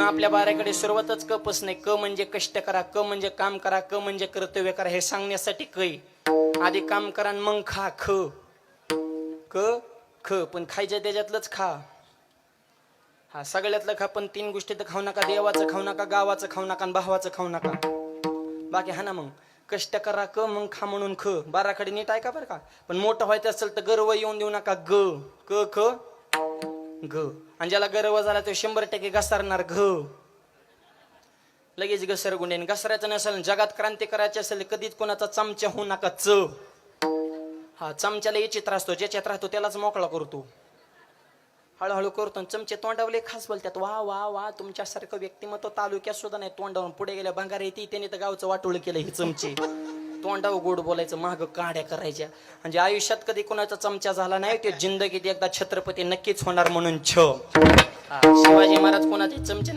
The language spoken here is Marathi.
आपल्या बाऱ्याकडे सुरुवातच क पासून आहे. क म्हणजे कष्ट करा, क म्हणजे काम करा, क म्हणजे कर्तव्य करा. हे सांगण्यासाठी कै. आधी काम करा आणि मग खा. ख क ख पण खायचं त्याच्यातलंच खा. हा सगळ्यातलं खा, पण 3 गोष्टी तर खाऊ नका. देवाचं खाऊ नका, गावाचं खाऊ नका आणि भावाचं खाऊ नका. बाकी हा ना मग कष्ट करा क मग खा म्हणून ख. बाराकडे नीट ऐका बरं का. पण मोठं व्हायचं असेल तर गर्व येऊन देऊ नका. ग क ख ग. आणि ज्याला गर्व झाला तो 100% घसरणार. घ लगेच घसरगुंडे. घसरायचं नसेल, जगात क्रांती करायची असेल कधीच कोणाचा चमचा होऊ नका. च हा चमच्याला विचित्र असतो, ज्याच्यात राहतो त्यालाच मोकळा करतो. हळूहळू करतो. चमचे तोंडावले खास बोलतात. वा वा वा, तुमच्यासारखं व्यक्तिमत्व तालुक्यात सुद्धा नाही. तोंडावरून पुढे गेल्या भंगार येते. त्याने तर गावचं वाटोळ केलं. हे चमचे तोंडावर गोड बोलायचं, माग काड्या करायच्या. म्हणजे आयुष्यात कधी कोणाचा चमचा झाला नाही, ते जिंदगीत एकदा छत्रपती नक्कीच होणार म्हणून छ. शिवाजी महाराज कोणाचे चमचे